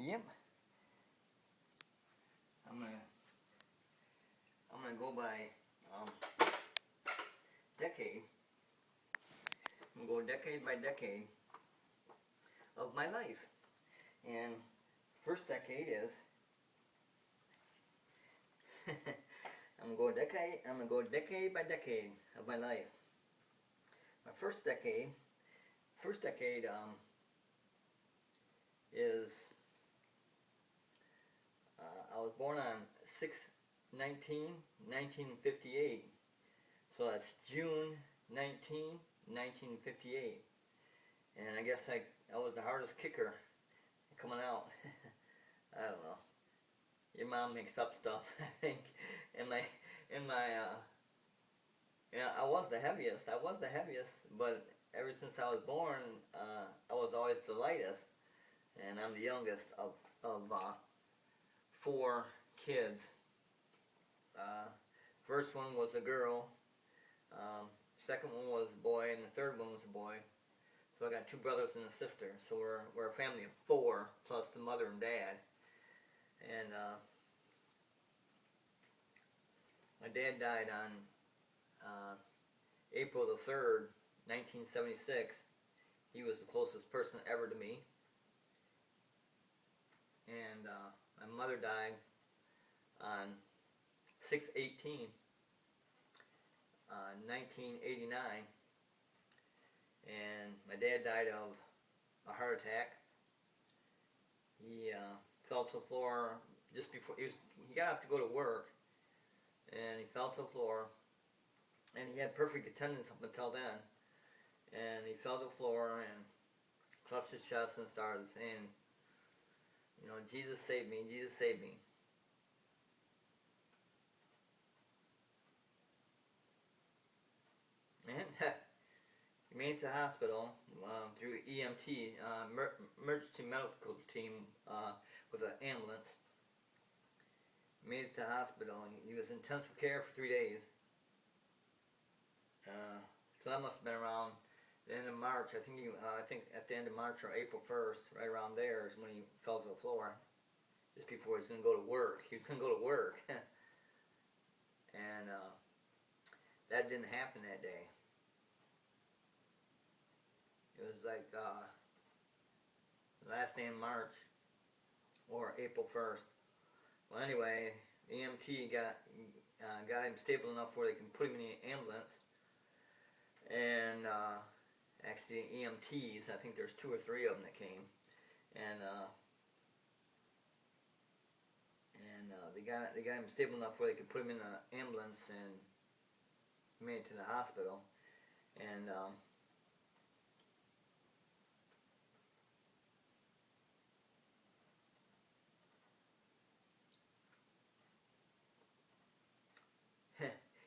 Yep. I'm gonna go by decade. I'm gonna go decade by decade of my life. And first decade is I'm gonna go decade by decade of my life. My first decade is I was born on 6/19/1958. So that's June 19, 1958. And I guess I was the hardest kicker coming out. I don't know. Your mom makes up stuff, I think. In my, I was the heaviest. But ever since I was born, I was always the lightest. And I'm the youngest of four kids. First one was a girl. Second one was a boy, and the third one was a boy. So I got two brothers and a sister. So we're a family of four, plus the mother and dad. And my dad died on April the 3rd, 1976. He was the closest person ever to me. And my mother died on 6/18, 1989. And my dad died of a heart attack. He fell to the floor just before he got up to go to work, and he fell to the floor. And he had perfect attendance up until then. And he fell to the floor and clutched his chest and started saying, Jesus save me, Jesus save me. And he made it to the hospital through EMT, emergency medical team, with an ambulance. Made it to the hospital. He was in intensive care for 3 days. So that must have been around the end of March. I think at the end of March or April 1st, right around there, is when he fell to the floor. Just before he was going to go to work. He was going to go to work. And that didn't happen that day. It was like the last day in March or April 1st. Well, anyway, the EMT got him stable enough where they can put him in the ambulance. And actually, the EMTs, I think there's 2 or 3 of them that came, and they got him stable enough where they could put him in the ambulance and made it to the hospital. And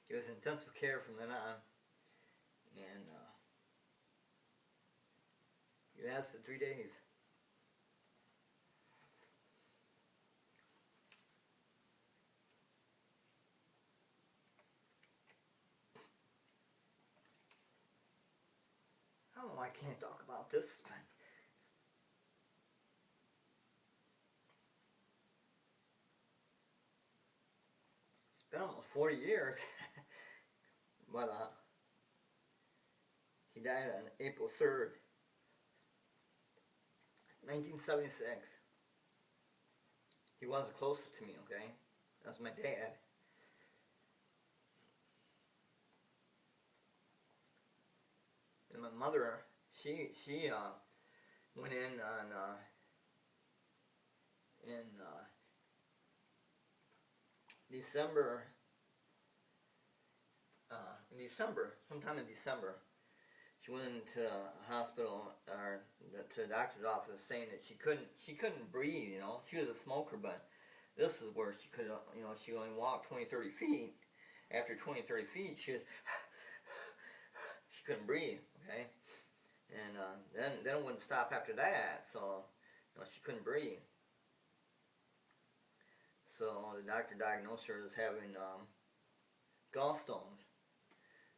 he was in intensive care from then on. And it lasted 3 days. I don't know why I can't talk about this, but it's been almost 40 years. But he died on April 3rd, 1976. He was the closest to me, okay? That was my dad. And my mother, she went in on sometime in December, she went into a hospital or to the doctor's office saying that she couldn't breathe. She was a smoker, but this is where she could, she only walked 20, 30 feet. After 20, 30 feet, she couldn't breathe. Okay, and then it wouldn't stop after that. So she couldn't breathe. So the doctor diagnosed her as having gallstones.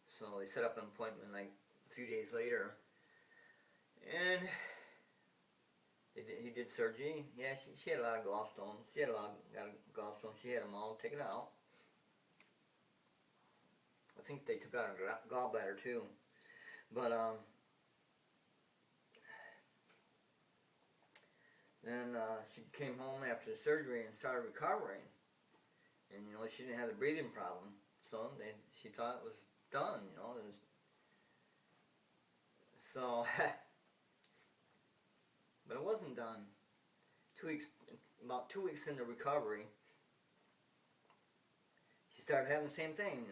So they set up an appointment like a few days later, and He did surgery. Yeah, she had a lot of gallstones. She had a lot of gallstones. She had them all taken out. I think they took out her gallbladder too. But then she came home after the surgery and started recovering. And she didn't have the breathing problem, so she thought it was done. So, but it wasn't done. 2 weeks, about 2 weeks into recovery, she started having the same thing.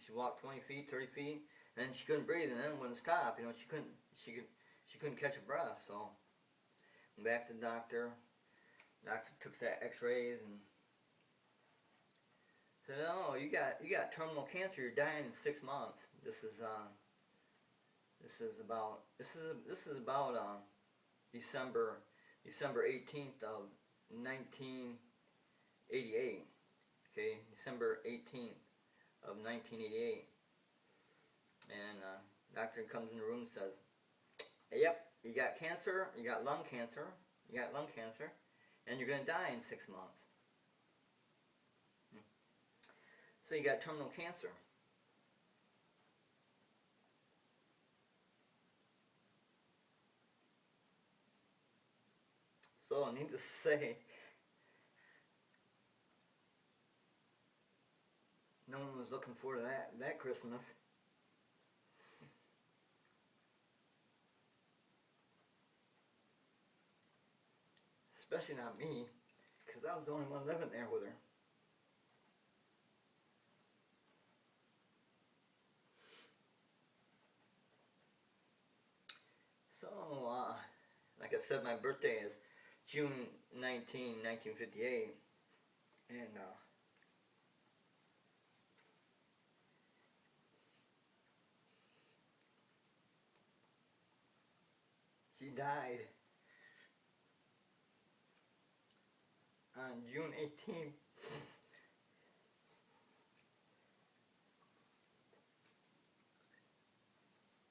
She walked 20 feet, 30 feet, and then she couldn't breathe, and then wouldn't stop. She couldn't catch a breath. So, went back to the doctor. Doctor took the X-rays and said, "Oh, you got terminal cancer. You're dying in 6 months." This is about December 18th of 1988. Okay, December 18th of 1988, and doctor comes in the room and says, "Yep, you got cancer. You got lung cancer. You got lung cancer, and you're gonna die in 6 months. So you got terminal cancer." So needless to say, no one was looking forward to that Christmas. Especially not me, because I was the only one living there with her. So, like I said, my birthday is June 1958, and she died on June 18th,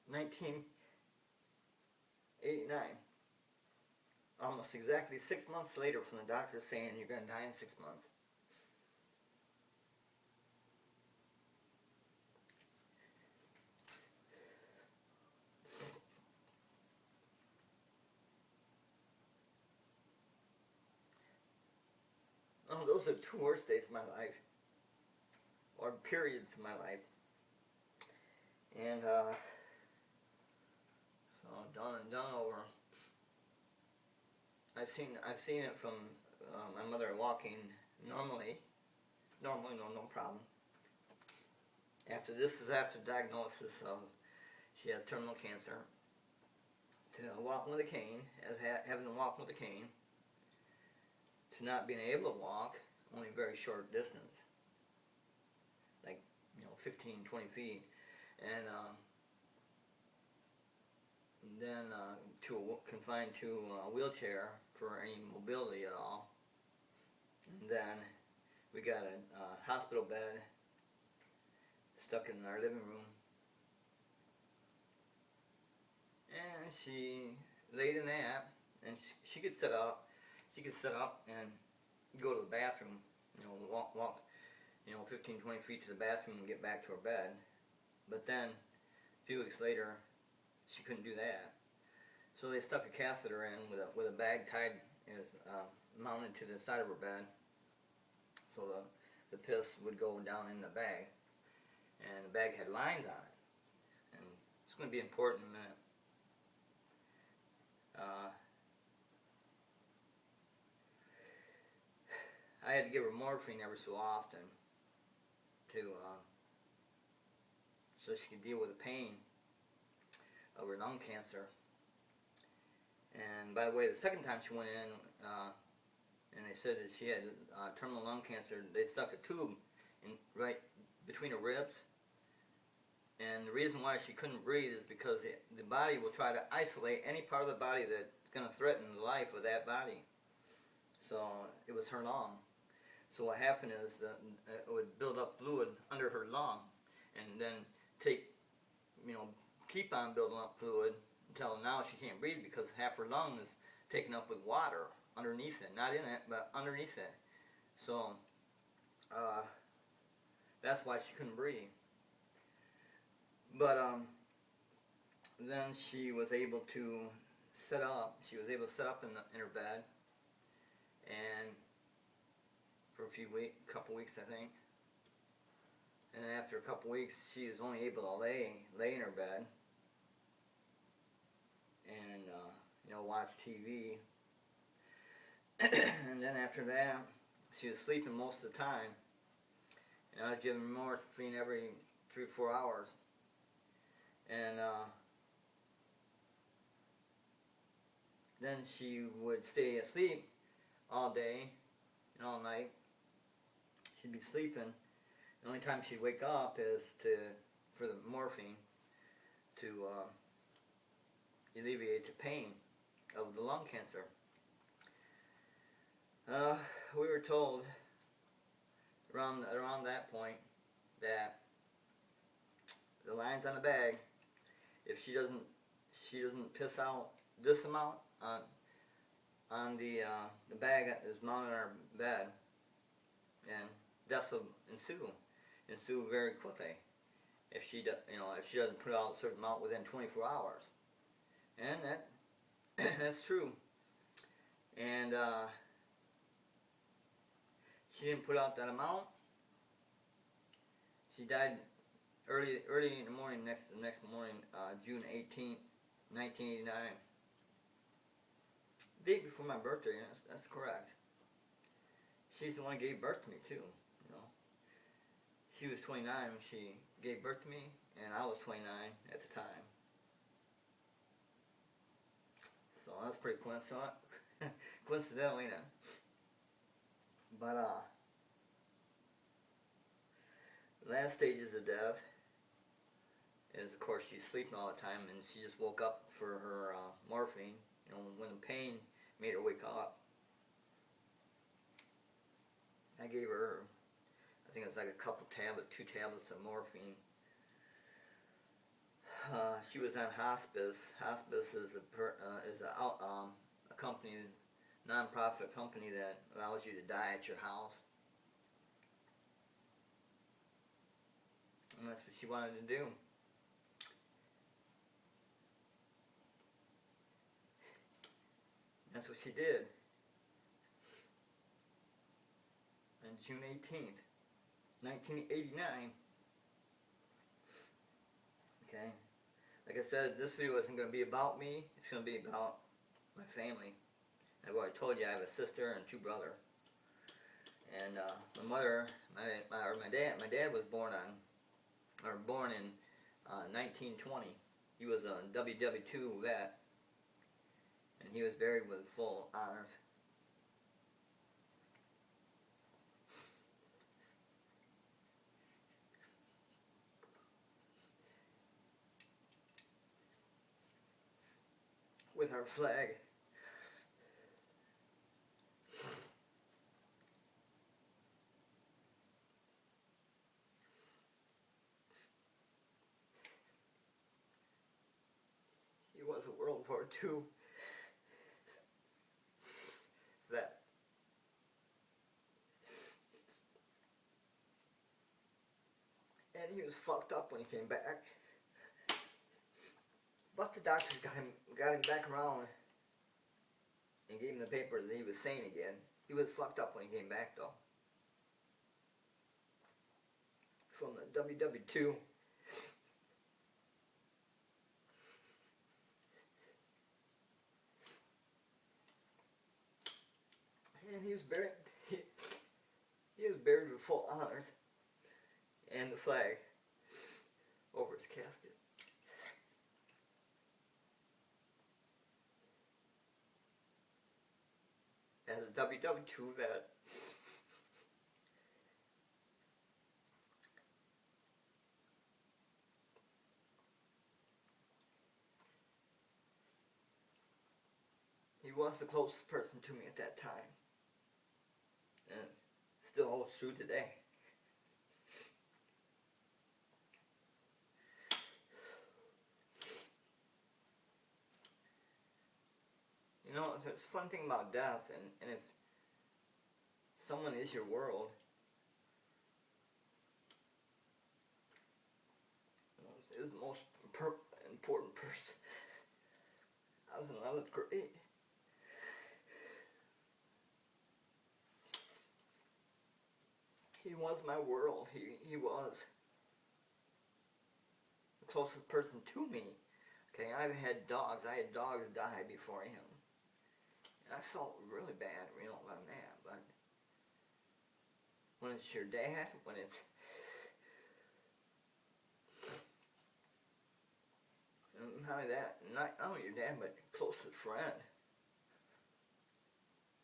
1989. Almost exactly 6 months later from the doctor saying you're going to die in 6 months. Oh, those are the two worst days of my life, or periods of my life. And so done and done over. I've seen it from my mother walking normally. It's normally no problem. After diagnosis of she has terminal cancer, to walking with a cane, as having to walk with a cane, to not being able to walk only a very short distance, like 15, 20 feet, and then confined to a wheelchair for any mobility at all. And then we got a hospital bed stuck in our living room, and she laid in that, and she could sit up. She could sit up and go to the bathroom. Walk 15, 20 feet to the bathroom and get back to her bed. But then a few weeks later, she couldn't do that. So they stuck a catheter in with a bag tied mounted to the side of her bed, so the piss would go down in the bag, and the bag had lines on it. And it's going to be important in a minute. I had to give her morphine every so often so she could deal with the pain of her lung cancer. And by the way, the second time she went in, and they said that she had terminal lung cancer, they stuck a tube right between her ribs. And the reason why she couldn't breathe is because the body will try to isolate any part of the body that's going to threaten the life of that body. So it was her lung. So what happened is that it would build up fluid under her lung, and then keep on building up fluid until now she can't breathe because half her lung is taken up with water underneath it, not in it, but underneath it. So that's why she couldn't breathe. But then she was able to sit up. She was able to sit up in her bed, and for a couple weeks, I think. And then after a couple weeks, she was only able to lay in her bed and watch TV. And then after that, she was sleeping most of the time. And I was giving her morphine every 3 or 4 hours. And then she would stay asleep all day and all night. She'd be sleeping. The only time she'd wake up is for the morphine to alleviate the pain of the lung cancer. We were told around that point that the lines on the bag, if she doesn't piss out this amount on the bag that is mounted on our bed, and death will ensue very quickly if she doesn't put out a certain amount within 24 hours. And that's true. And she didn't put out that amount. She died early in the morning, the next morning, June 18th, 1989. The day before my birthday. Yes, that's correct. She's the one who gave birth to me too. She was 29 when she gave birth to me, and I was 29 at the time. So that's pretty coincidental, ain't it? But the last stages of death is, of course, she's sleeping all the time, and she just woke up for her morphine. When the pain made her wake up. I gave her, I think it was like a couple tablets, 2 tablets of morphine. She was on hospice. Hospice is a company, non-profit company that allows you to die at your house. And that's what she wanted to do. That's what she did. On June 18th, 1989. Okay. Like I said, this video isn't going to be about me. It's going to be about my family. I've already told you I have a sister and 2 brothers. And my mother, my dad was born in 1920. He was a WW2 vet, and he was buried with full honors. With our flag. He was a World War II vet. And he was fucked up when he came back. But the doctors got him back around and gave him the paper that he was sane again. He was fucked up when he came back, though. From the WW2. And he was buried. He was buried with full honors and the flag over his casket. As a WW2 vet. He was the closest person to me at that time. And still holds true today. it's a fun thing about death, and if someone is your world, is the most important person. I was in 11th grade. He was my world. He was the closest person to me. Okay, I've had dogs. I had dogs die before him. And I felt really bad, about that. But when it's your dad, when it's not only that, not only your dad, but closest friend,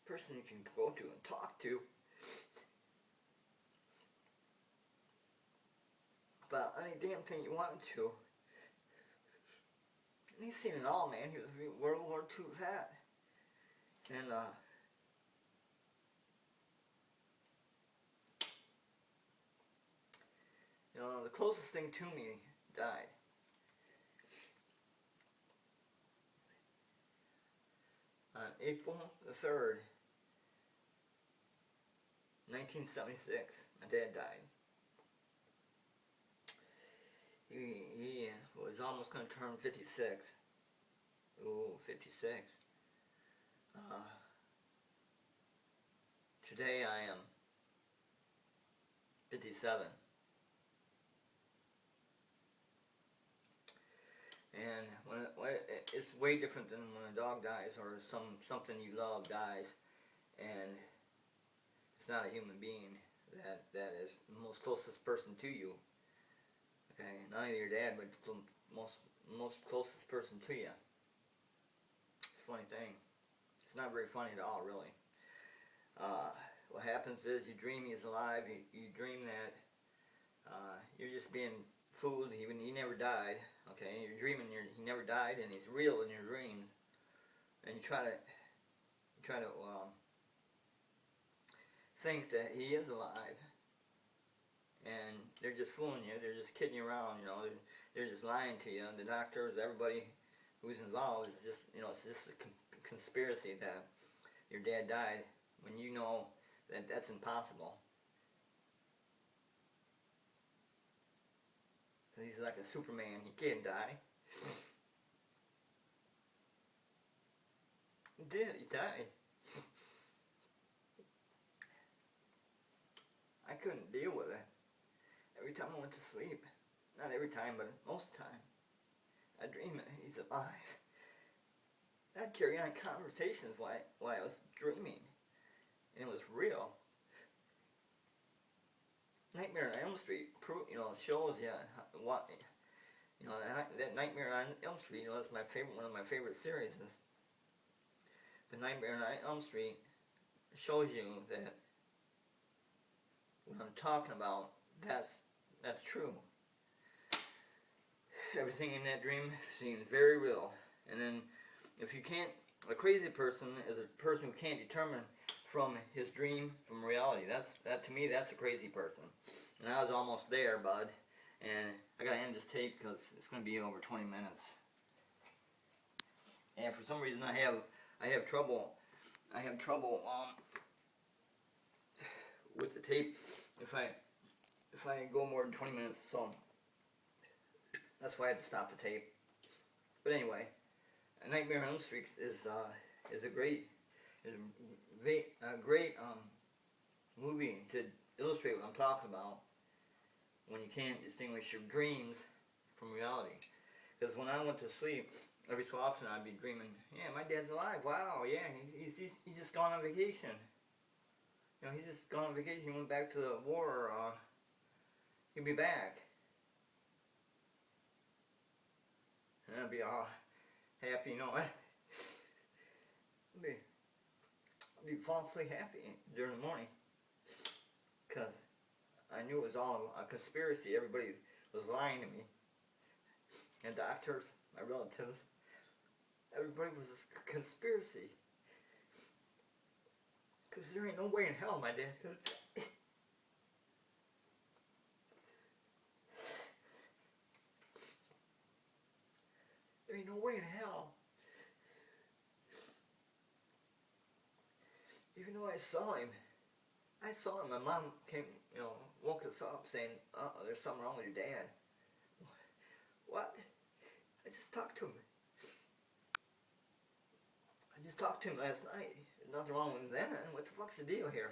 person you can go to and talk to about any damn thing you wanted to. And he's seen it all, man. He was a World War II vet. And, the closest thing to me died. On April the 3rd, 1976, my dad died. He was almost going to turn 56. Ooh, 56. Today I am 57. And it's way different than when a dog dies or something you love dies, and it's not a human being that is the most closest person to you. Okay, not only your dad, but the most closest person to you. It's a funny thing. It's not very funny at all, really. What happens is you dream he's alive. You dream that you're just being fooled. He never died. Okay, you're dreaming he never died, and he's real in your dreams. And you try to think that he is alive, and they're just fooling you. They're just kidding you around. They're just lying to you. And the doctors, everybody who's involved, is just it's just a conspiracy that your dad died when you know that that's impossible. He's like a Superman. He can't die. He did. He died. I couldn't deal with it. Every time I went to sleep, not every time, but most of the time, I dream he's alive. I'd carry on conversations while I was dreaming, and it was real. Nightmare on Elm Street, shows you what, that Nightmare on Elm Street, that's one of my favorite series. The Nightmare on Elm Street shows you that what I'm talking about, that's true. Everything in that dream seems very real. And then, if you can't, a crazy person is a person who can't determine from his dream from reality. That to me, that's a crazy person. And I was almost there, bud. And I gotta end this tape because it's gonna be over 20 minutes. And for some reason, I have trouble with the tape if I go more than 20 minutes. So that's why I had to stop the tape. But anyway, A Nightmare on Elm Street is a great movie to illustrate what I'm talking about when you can't distinguish your dreams from reality. Because when I went to sleep, every so often I'd be dreaming, yeah, my dad's alive. Wow, yeah, he's just gone on vacation. He's just gone on vacation. He went back to the war. He'll be back. And I'd be all happy, I'd be falsely happy during the morning. Because I knew it was all a conspiracy. Everybody was lying to me. And doctors, my relatives, everybody was a conspiracy. Because there ain't no way in hell my dad's gonna die. There ain't no way in hell even though I saw him, my mom came, woke us up saying, there's something wrong with your dad. What? I just talked to him. Last night. There's nothing wrong with him then. What the fuck's the deal here?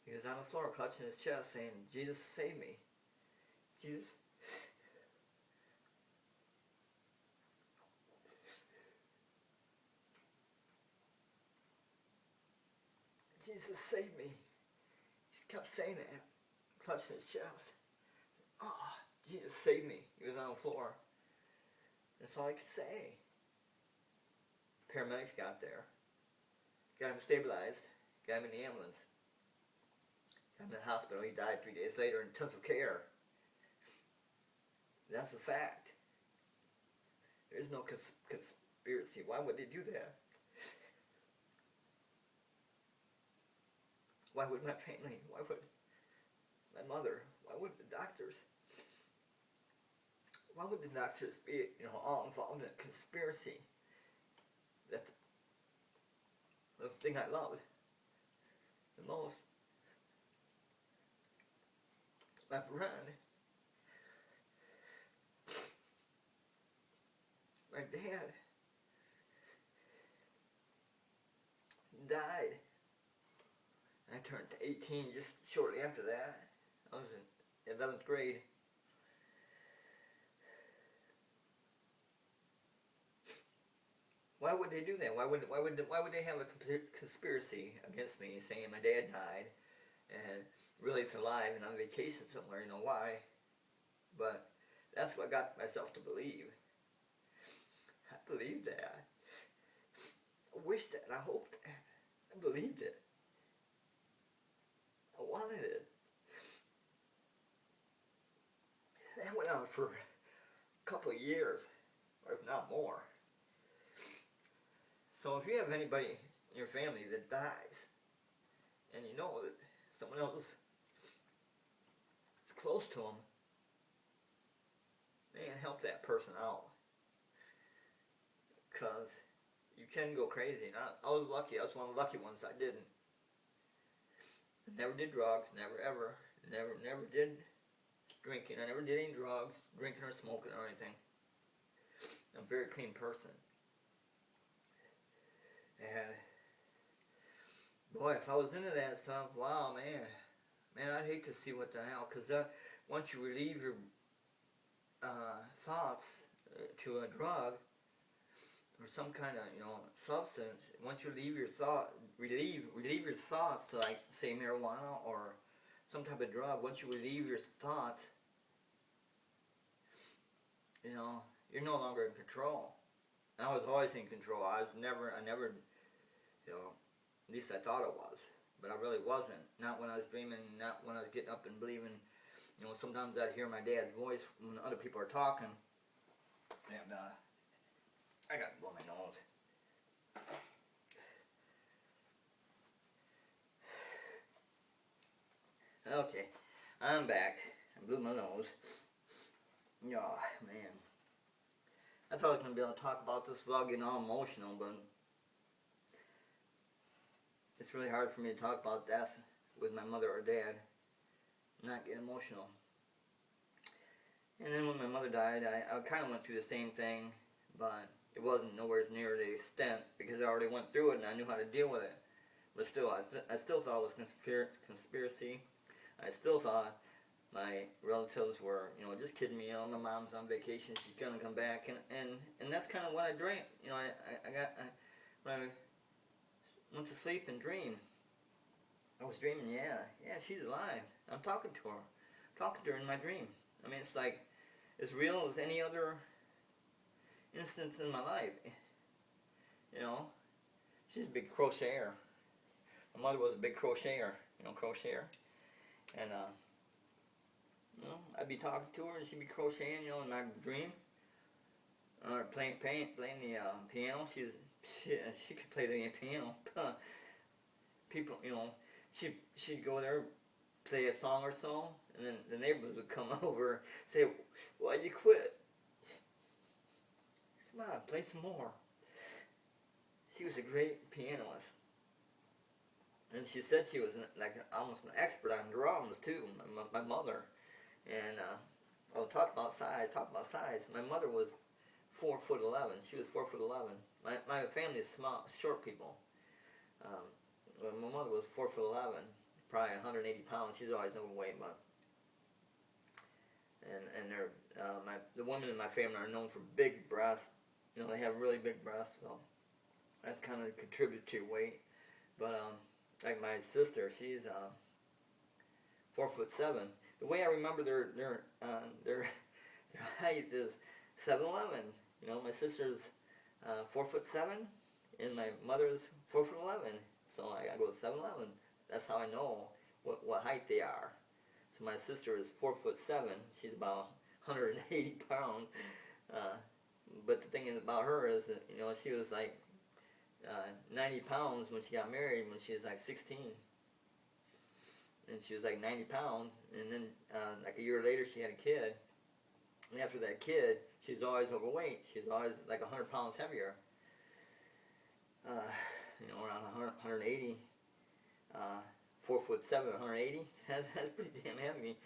He was on the floor clutching his chest saying, Jesus, save me. Jesus. Jesus, save me. He just kept saying that, clutching his chest. Oh, Jesus, save me. He was on the floor. That's all I could say. Paramedics got there. Got him stabilized. Got him in the ambulance. Got him in the hospital. He died 3 days later in intensive care. That's a fact. There's no conspiracy. Why would they do that? Why would my family? Why would my mother? Why would the doctors? Why would the doctors be, all involved in a conspiracy? That the thing I loved the most, my friend, my dad, died. I turned 18 just shortly after that. I was in 11th grade. Why would they do that? Why would they have a conspiracy against me, saying my dad died, and really it's alive and on vacation somewhere? You know why? But that's what I got myself to believe. I believed that. I wished that. I hoped that. I believed it. I wanted it. That went on for a couple of years, or if not more. So if you have anybody in your family that dies, and you know that someone else is close to them, man, help that person out. Because you can go crazy. And I was lucky. I was one of the lucky ones that didn't. I never did drugs. Never ever. Never did drinking. I never did any drugs, drinking or smoking or anything. I'm a very clean person. And boy, if I was into that stuff, wow, man, I'd hate to see what the hell. Because once you relieve your thoughts to a drug or some kind of substance, once you relieve your thoughts to, like, say, marijuana or some type of drug, once you relieve your thoughts, you're no longer in control. I was always in control. I never, at least I thought it was, but I really wasn't. Not when I was dreaming, not when I was getting up and believing. Sometimes I'd hear my dad's voice when other people are talking, and I got to blow my nose. Okay, I'm back. I blew my nose. Oh, man. I thought I was going to be able to talk about this without getting all emotional, but it's really hard for me to talk about death with my mother or dad, not get emotional. And then when my mother died, I kind of went through the same thing, but it wasn't nowhere near the extent because I already went through it and I knew how to deal with it. But still, I still thought it was conspiracy. I still thought my relatives were, just kidding me. My mom's on vacation; she's gonna come back, and that's kind of what I dreamed. When I went to sleep and dreamed, I was dreaming. Yeah, she's alive. I'm talking to her in my dream. I mean, it's like as real as any other instance in my life. She's a big crocheter. My mother was a big crocheter, and I'd be talking to her and she'd be crocheting, in my dream, or playing the piano. She could play the piano. People, she'd go there, play a song or so, and then the neighbors would come over, say, "Why'd you quit? Come on, play some more." She was a great pianist. and she said she was like almost an expert on drums too. My mother, and oh, talk about size. Talk about size. My mother was 4'11". She was 4'11". My family is small, short people. Um, well, my mother was 4'11", probably 180 pounds. She's always overweight, but and they're the women in my family are known for big breasts. You know, they have really big breasts, so that's kind of contributed to your weight. But like my sister, she's 4'7". The way I remember their height is 7'11". You know, my sister's 4'7", and my mother's 4'11". So I go 7'11". That's how I know what height they are. So my sister is 4'7". She's about 180 pounds. But the thing is about her is that, you know, she was like 90 pounds when she got married when she was like 16. And she was like 90 pounds. And then like a year later she had a kid. And after that kid, she's always overweight. She's always like 100 pounds heavier. You know, around 180. 4'7", 180. That's pretty damn heavy.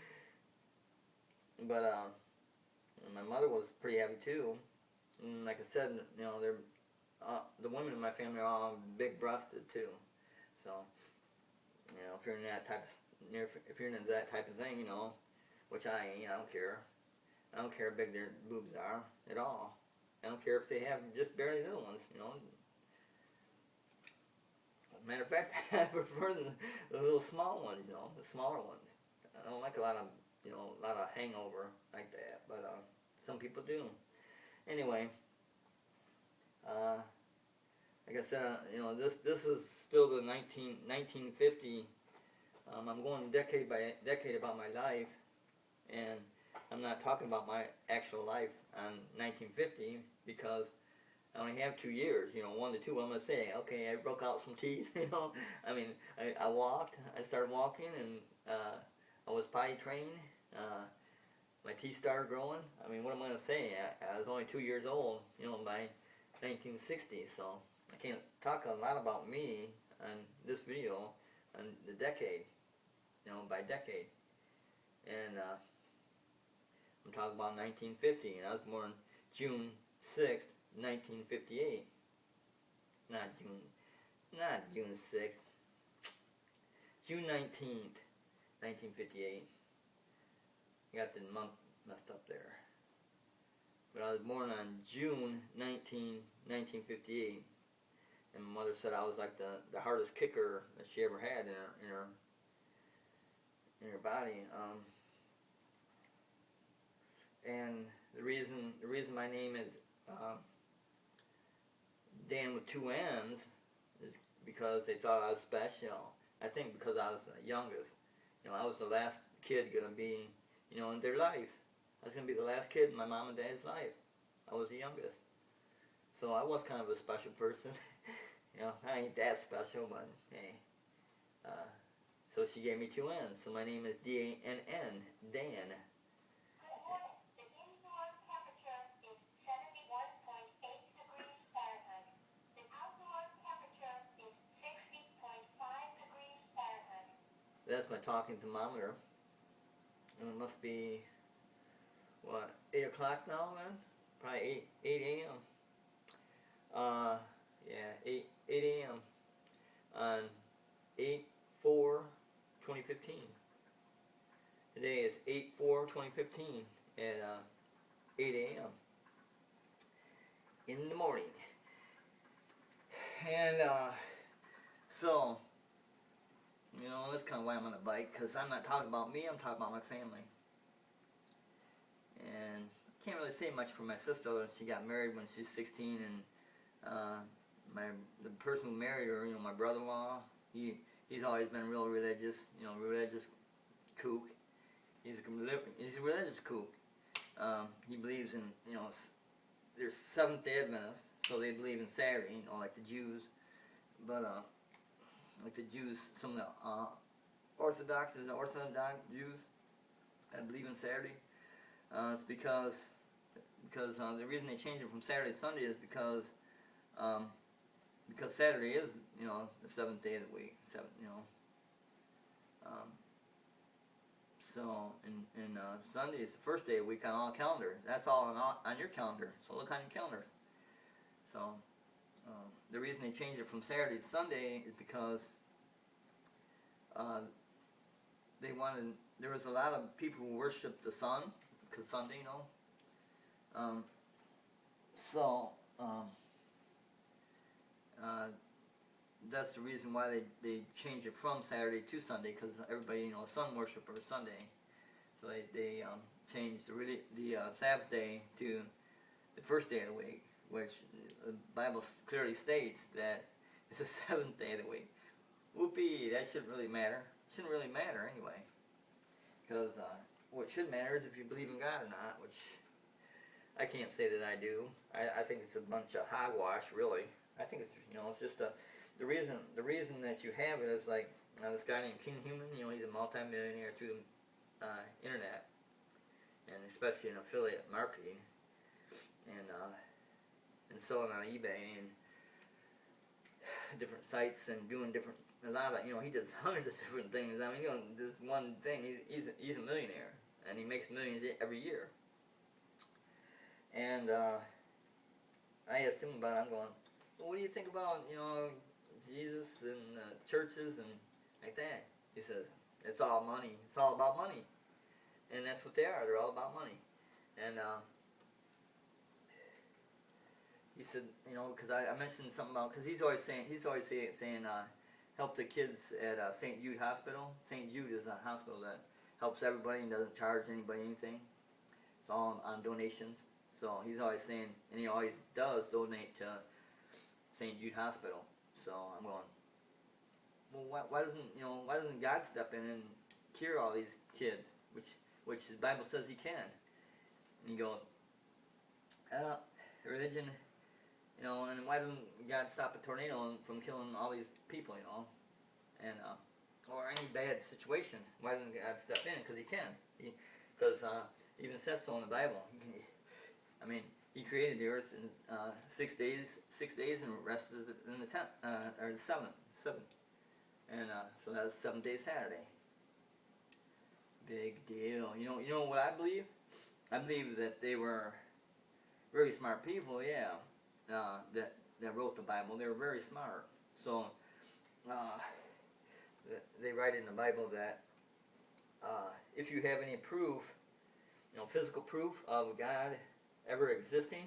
But my mother was pretty heavy too. And like I said, you know, they're the women in my family are all big-breasted too. So, you know, if you're in that type of if you're into that type of thing, you know, which I ain't, I don't care. I don't care how big their boobs are at all. I don't care if they have just barely little ones, you know. Matter of fact, I prefer the little small ones, you know, the smaller ones. I don't like a lot of, you know, a lot of hangover like that, but some people do. Anyway, like I said, you know, this is still the 1950. I'm going decade by decade about my life, and I'm not talking about my actual life on 1950 because I only have 2 years, you know, 1 to 2. I'm going to say, okay, I broke out some teeth, you know. I mean, I walked, I started walking, and I was potty trained. My teeth started growing. I mean, what am I going to say? I was only 2 years old, you know, by 1960, so I can't talk a lot about me on this video on the decade, you know, by decade. And I'm talking about 1950, and I was born June 6th, 1958. Not June 6th. June 19th, 1958. I got the month messed up there. But I was born on June 1958. And my mother said I was like the hardest kicker that she ever had in her body. And the reason my name is Dan with 2 N's is because they thought I was special. I think because I was the youngest. You know, I was the last kid gonna be, you know, in their life. I was gonna be the last kid in my mom and dad's life. I was the youngest. So I was kind of a special person. You know, I ain't that special, but hey. So she gave me 2 N's. So my name is D-A-N-N, Dan. That's my talking thermometer. And it must be, what, 8 o'clock now then? Probably 8 a.m. Yeah, 8 a.m. on 8/4/2015. Today is 8/4/2015 at 8 a.m. in the morning. And so, you know, that's kind of why I'm on the bike, because I'm not talking about me, I'm talking about my family. And I can't really say much for my sister. She got married when she was 16, and the person who married her, you know, my brother-in-law, he's always been real religious, you know, religious kook. He's a religious kook. He believes in, you know, there's Seventh-day Adventists, so they believe in Saturday, you know, like the Jews. But like the Jews, some of the Orthodox Jews, I believe in Saturday. It's because the reason they changed it from Saturday to Sunday is because because Saturday is, the seventh day of the week. Um, so, and Sunday is the first day of the week on all calendars. That's all on your calendar. So look on your calendars. So, the reason they changed it from Saturday to Sunday is because they wanted. There was a lot of people who worshiped the sun, because Sunday, Um, so, that's the reason why they changed it from Saturday to Sunday, because everybody, sun worshiper Sunday. So they changed the Sabbath day to the first day of the week, which the Bible clearly states that it's the seventh day of the week. Whoopee, that shouldn't really matter. Shouldn't really matter anyway. Because what should matter is if you believe in God or not, which I can't say that I do. I think it's a bunch of hogwash, really. I think it's, it's just the reason that you have it is like this guy named King Human, he's a multi-millionaire through the internet, and especially in affiliate marketing, and selling on eBay and different sites and doing a lot of, he does hundreds of different things. I mean, this one thing, he's a millionaire, and he makes millions every year. And I asked him about it. I'm going, well, what do you think about, Jesus and churches and like that? He says, it's all money. It's all about money. And that's what they are. They're all about money. And he said, because I mentioned something about, because he's always saying, help the kids at St. Jude Hospital. St. Jude is a hospital that helps everybody and doesn't charge anybody anything. It's all on donations. So he's always saying, and he always does donate to St. Jude Hospital. So I'm going, well, why doesn't God step in and cure all these kids, which the Bible says He can? And he goes, religion, and why doesn't God stop a tornado from killing all these people, and or any bad situation? Why doesn't God step in? Because He can. Because even says so in the Bible. He created the earth in 6 days, and rested in the 10th, or the seventh. And so that's 7 day Saturday. Big deal. You know what I believe? I believe that they were very smart people, that wrote the Bible. They were very smart. So they write in the Bible that if you have any proof, physical proof of God ever existing,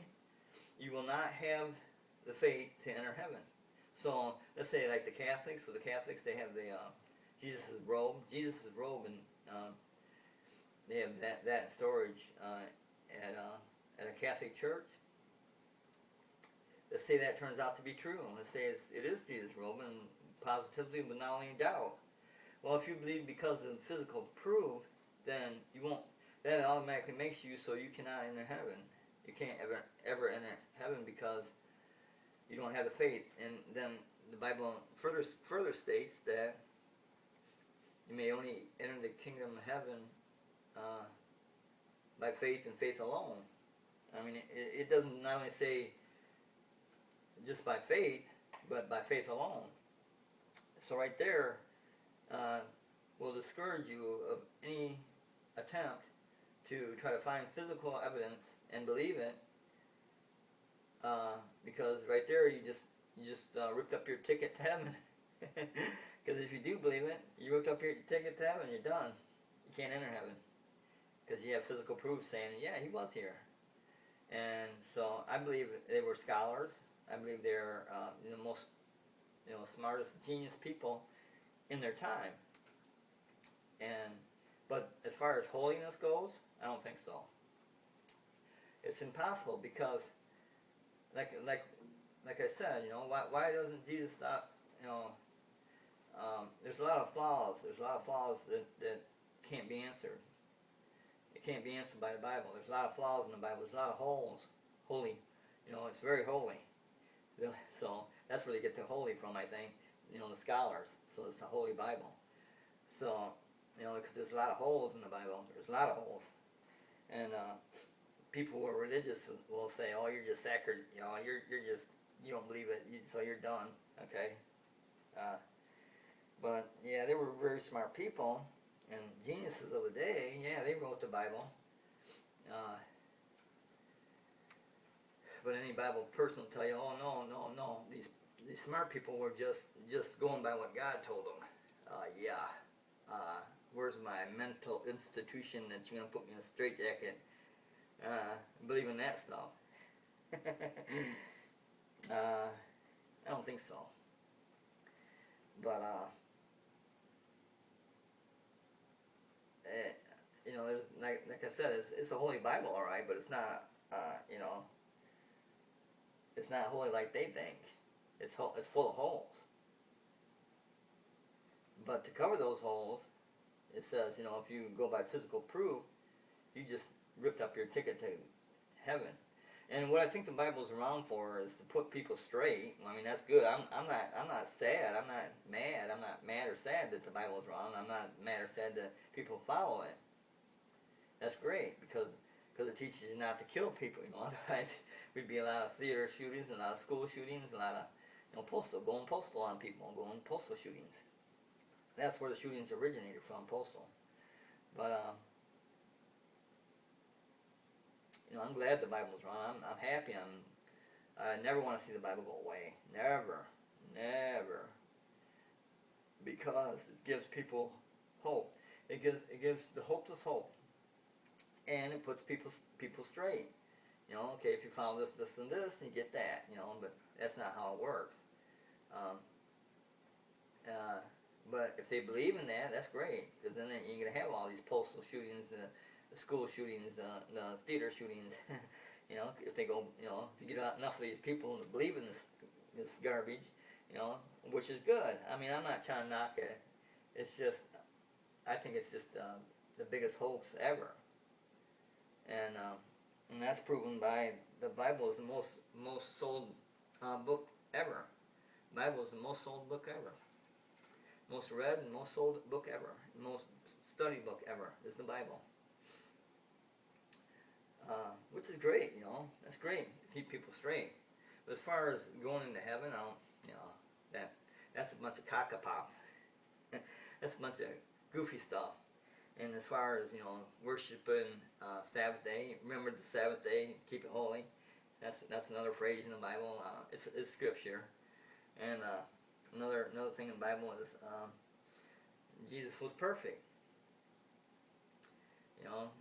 you will not have the faith to enter heaven. So let's say like the Catholics, with the Catholics they have the Jesus' robe, and they have that in storage at a Catholic church. Let's say that turns out to be true. Let's say it is Jesus' robe, and positively, but not only in doubt. Well, if you believe because of physical proof, then you won't. That automatically makes you so you cannot enter heaven. You can't ever enter heaven because you don't have the faith. And then the Bible further states that you may only enter the kingdom of heaven by faith and faith alone. It doesn't not only say just by faith, but by faith alone. So right there will discourage you of any attempt to try to find physical evidence and believe it, because right there you just ripped up your ticket to heaven. Because if you do believe it, you ripped up your ticket to heaven, you're done. You can't enter heaven because you have physical proof saying, yeah, He was here. And so I believe they were scholars. I believe they're the most smartest, genius people in their time. But as far as holiness goes, I don't think so. It's impossible because, like I said, why doesn't Jesus stop? There's a lot of flaws. There's a lot of flaws that can't be answered. It can't be answered by the Bible. There's a lot of flaws in the Bible. There's a lot of holes. Holy, it's very holy. So that's where they get the holy from, I think. The scholars. So it's the Holy Bible. So, because there's a lot of holes in the Bible. There's a lot of holes. And people who are religious will say, oh, you're just sacred. You're just you don't believe it, so you're done. Okay. Uh, but yeah, they were very smart people and geniuses of the day. Yeah, they wrote the Bible. Uh, but any Bible person will tell you, oh no, no, no. These smart people were just going by what God told them. Yeah. Where's my mental institution that you're gonna put me in a straitjacket? Believe in that stuff. I don't think so. But eh, there's like I said, it's a holy Bible, all right, but it's not. It's not holy like they think. It's full of holes. But to cover those holes, it says, if you go by physical proof, you just ripped up your ticket to heaven. And what I think the Bible's around for is to put people straight. I mean, that's good. I'm not sad. I'm not mad. I'm not mad or sad that the Bible's wrong. I'm not mad or sad that people follow it. That's great because it teaches you not to kill people. Otherwise we'd be a lot of theater shootings, a lot of school shootings, a lot of going postal on people, going postal shootings. That's where the shootings originated from, postal. But I'm glad the Bible's wrong. I'm happy. I never want to see the Bible go away. Never, never. Because it gives people hope. It gives the hopeless hope, and it puts people straight. Okay, if you follow this, this, and this, you get that. But that's not how it works. Um, but if they believe in that, that's great. Because then you're gonna have all these postal shootings, the school shootings, the theater shootings. If they go, if you get enough of these people to believe in this garbage, which is good. I mean, I'm not trying to knock it. It's just, I think it's just the biggest hoax ever. And that's proven by the Bible is the most sold book ever. Bible is the most sold book ever. Most read and most sold book ever. Most studied book ever is the Bible. Which is great, That's great to keep people straight. But as far as going into heaven, I don't, that's a bunch of cockapop. That's a bunch of goofy stuff. And as far as, worshiping Sabbath day, remember the Sabbath day, keep it holy. That's another phrase in the Bible. It's scripture. And another thing in the Bible is Jesus was perfect.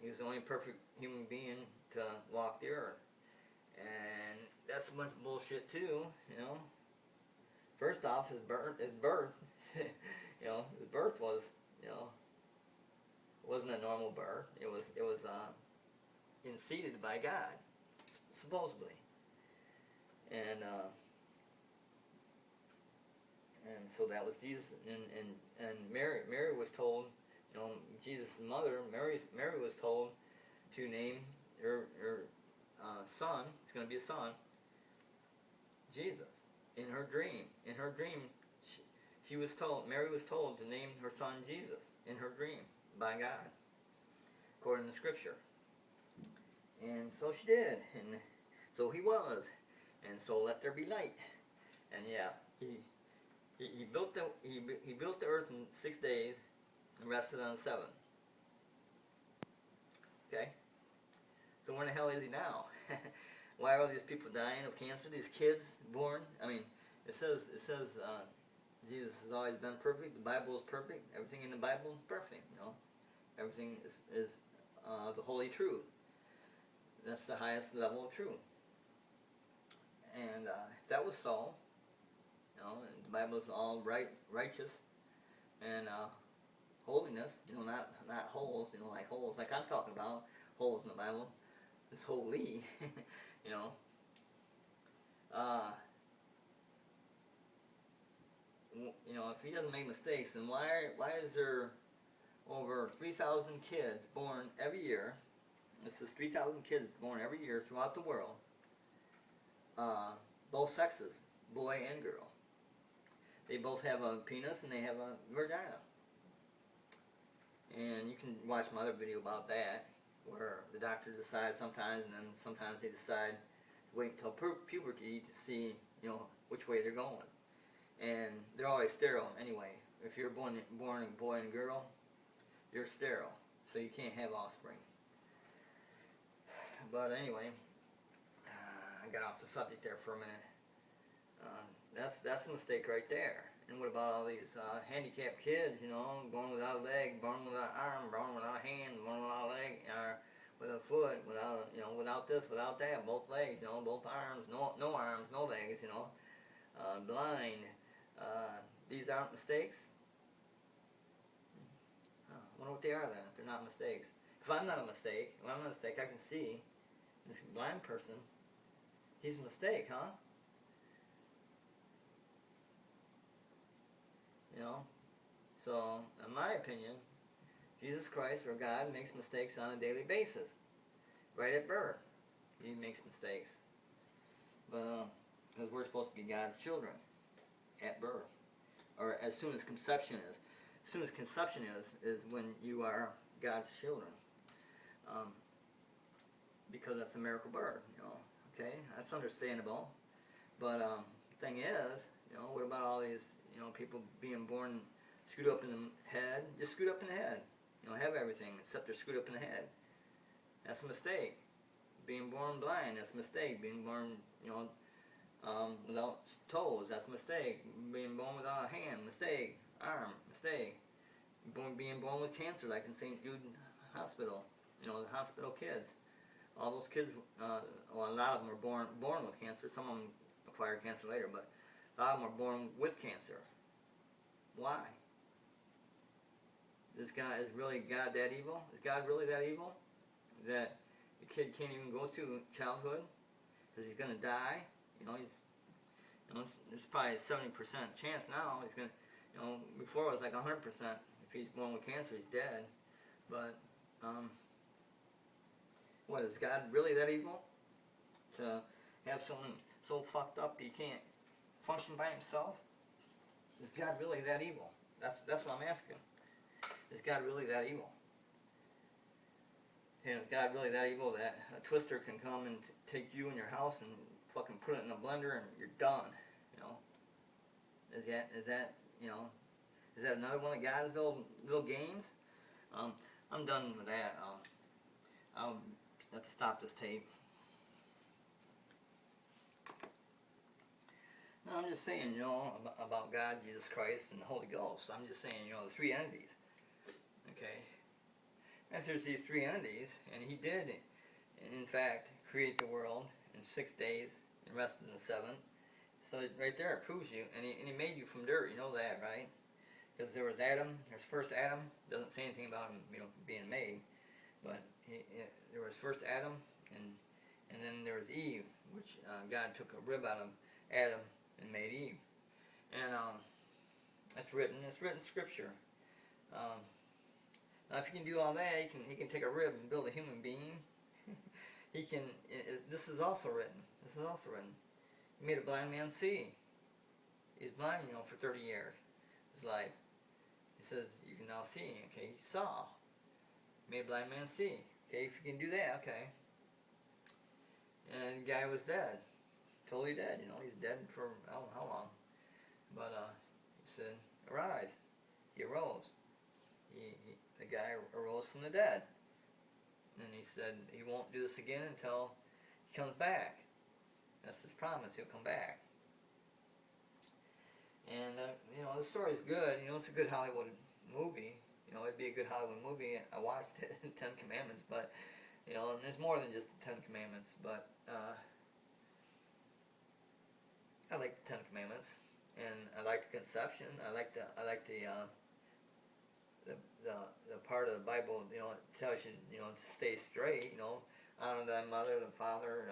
He was the only perfect human being to walk the earth. And that's a bunch of bullshit too, First off, his birth, his birth was, wasn't a normal birth. It was seeded by God, supposedly. And so that was Jesus. And Mary was told, Jesus' mother, Mary was told to name her son. It's going to be a son. Jesus. In her dream, Mary was told to name her son Jesus in her dream by God, according to Scripture. And so she did, and so he was, and so let there be light. And yeah, he built the earth in 6 days, and rested on the 7th. Okay, so where in the hell is he now? Why are all these people dying of cancer? These kids born? I mean, it says Jesus has always been perfect. The Bible is perfect. Everything in the Bible is perfect. Everything is the holy truth. That's the highest level of truth. And if that was so, the Bible is all righteous, and holiness. Not holes. Like holes. Like I'm talking about holes in the Bible. It's holy. If he doesn't make mistakes, then why is there over 3,000 kids born every year? This is 3,000 kids born every year throughout the world. Both sexes, boy and girl. They both have a penis and they have a vagina. And you can watch my other video about that, where the doctor decides sometimes, and then sometimes they decide to wait until puberty to see which way they're going. And they're always sterile anyway. If you're born a boy and a girl, you're sterile, so you can't have offspring. But anyway, I got off the subject there for a minute. That's a mistake right there. And what about all these handicapped kids, born without a leg, born without an arm, born without a hand, born without a leg, with a foot, without this, without that, both legs, both arms, no arms, no legs, blind. These aren't mistakes? I wonder what they are then, if they're not mistakes. If I'm not a mistake, I can see this blind person, he's a mistake, huh? So, in my opinion, Jesus Christ or God makes mistakes on a daily basis. Right at birth, He makes mistakes. But, because we're supposed to be God's children at birth, or as soon as conception is. As soon as conception is when you are God's children. Because that's a miracle birth, okay? That's understandable. But the thing is, what about all these, people being born screwed up in the head? Just screwed up in the head. Have everything except they're screwed up in the head. That's a mistake. Being born blind, that's a mistake. Being born, without toes, that's a mistake. Being born without a hand, mistake. Arm, mistake. Being born with cancer, like in St. Jude Hospital, the hospital kids. All those kids, a lot of them are born with cancer. Some of them acquire cancer later, but a lot of them are born with cancer. Why? Is really God that evil? Is God really that evil? That the kid can't even go to childhood because he's going to die? There's probably a 70% chance now he's going to, before it was like 100%. If he's born with cancer, he's dead. But, what, is God really that evil? To have someone so fucked up he can't function by himself? Is God really that evil? That's what I'm asking. Is God really that evil? And is God really that evil that a twister can come and take you in your house and fucking put it in a blender and you're done? Is that another one of God's little games? I'm done with that. I'll have to stop this tape. No, I'm just saying, about God, Jesus Christ, and the Holy Ghost. I'm just saying, the three entities. Okay? If there's these three entities, and He did, in fact, create the world in 6 days and rested in the seventh. So right there it proves you, and he made you from dirt. You know that, right? Because there was Adam. There's first Adam. Doesn't say anything about him, being made, but there was first Adam, and then there was Eve, which God took a rib out of Adam and made Eve, and that's written. It's written in Scripture. Now, if he can do all that, he can take a rib and build a human being. He can. This is also written. He made a blind man see. He's blind, for 30 years. His life. He says, you can now see. Okay, he saw. Made a blind man see. Okay, if you can do that, okay. And the guy was dead. Totally dead, He's dead for I don't know how long. But he said, arise. He arose. The guy arose from the dead. And he said he won't do this again until he comes back. That's his promise. He'll come back. And, the story's good. It's a good Hollywood movie. It'd be a good Hollywood movie. I watched it, Ten Commandments, but, and there's more than just the Ten Commandments, but, I like the Ten Commandments, and I like the conception. I like the part of the Bible, it tells you, to stay straight, honor thy mother, the father,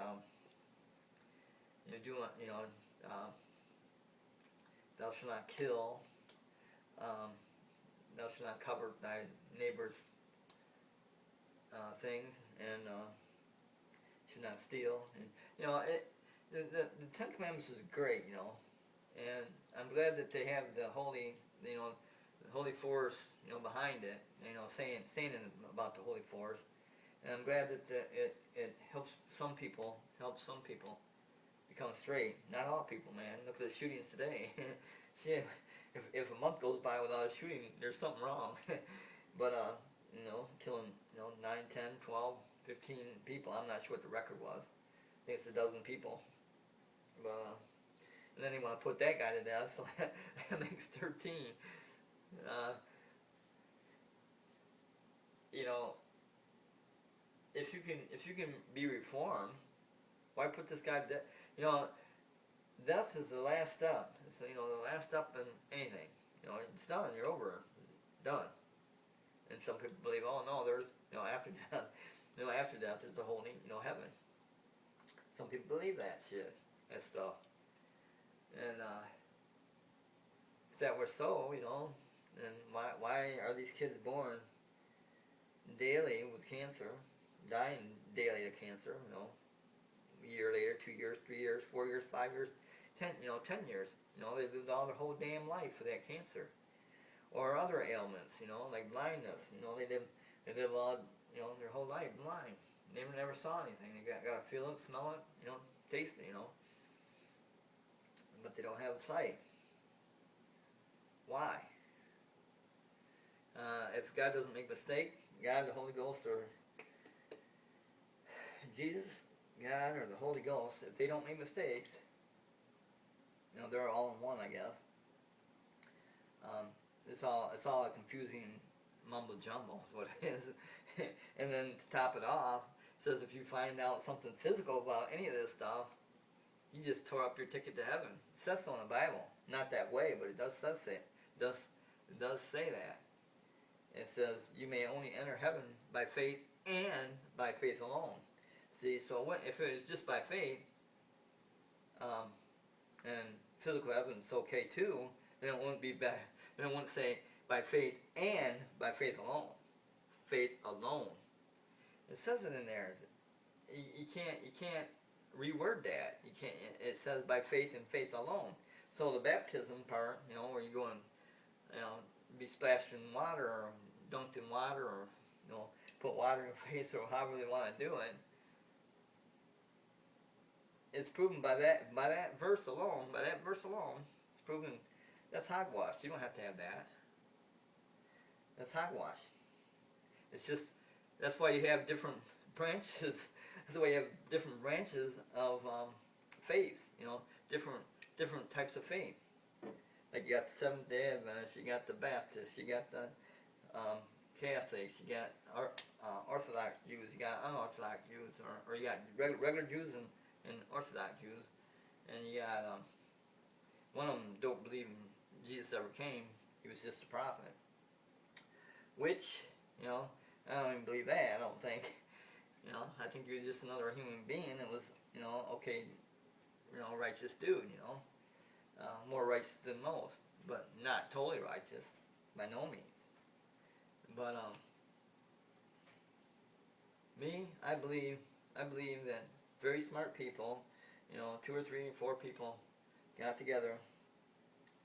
thou shalt not kill, thou shalt not covet thy neighbor's things, and should not steal. And the Ten Commandments is great, and I'm glad that they have the holy, the holy force, behind it, saying about the holy force. And I'm glad that it helps some people become straight. Not all people, man. Look at the shootings today. Shit, if a month goes by without a shooting, there's something wrong. But killing 9, 10, 12, 15 people. I'm not sure what the record was. I think it's a dozen people. But and then they want to put that guy to death, so that makes 13. You know, if you can be reformed, why put this guy to death? You know, death is the last step. It's the last step in anything. It's done. You're over. Done. And some people believe, oh no, there's after death. After death, there's a whole heaven. Some people believe that shit, that stuff. And if that were so, then why are these kids born daily with cancer, dying daily of cancer? A year later, 2 years, 3 years, 4 years, 5 years, 10 years. They've lived all their whole damn life with that cancer, or other ailments. Like blindness. They live all their whole life blind. They never saw anything. They got to feel it, smell it, taste it, but they don't have sight. Why? If God doesn't make a mistake, God, the Holy Ghost, or Jesus, God, or the Holy Ghost, if they don't make mistakes, they're all in one, I guess. It's all a confusing mumbo jumbo is what it is. And then to top it off, it says if you find out something physical about any of this stuff, you just tore up your ticket to heaven. It says so in the Bible. Not that way, but it does say it. It does say that. It says you may only enter heaven by faith and by faith alone. See, so if it was just by faith, and physical evidence okay too, then it wouldn't be bad. Then it wouldn't say by faith and by faith alone. Faith alone. It says it in there. You can't reword that. You can't. It says by faith and faith alone. So the baptism part, where you go and be splashed in water or dunked in water, or put water in your face, or however they want to do it. It's proven by that verse alone. By that verse alone, it's proven that's hogwash. You don't have to have that. That's hogwash. It's just that's why you have different branches. That's why you have different branches of faith. Different types of faith. Like you got the Seventh Day Adventists, you got the Baptists, you got the Catholics, you got Orthodox Jews, you got unorthodox Jews, or you got regular Jews and Orthodox Jews, and you got one of them don't believe Jesus ever came. He was just a prophet. Which, I don't even believe that. I don't think. I think he was just another human being that was, okay, righteous dude. More righteous than most, but not totally righteous, by no means. But me, I believe that very smart people, 2 or 3 or 4 people got together,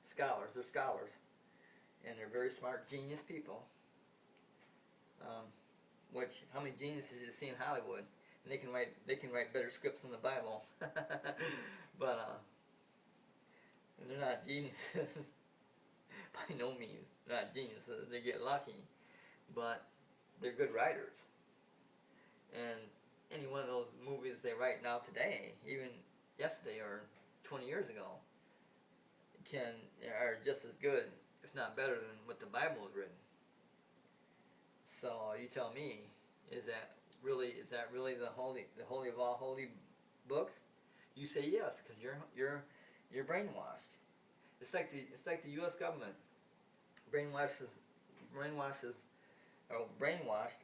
scholars, they're scholars, and they're very smart, genius people. Which, how many geniuses you see in Hollywood? And they can write better scripts than the Bible. But they're not geniuses. By no means. They're not geniuses. They get lucky. But they're good writers. And any one of those movies they write now today, even yesterday or 20 years ago, are just as good, if not better, than what the Bible has written. So you tell me, is that really the holy of all holy books? You say yes, because you're brainwashed. It's like the U.S. government brainwashed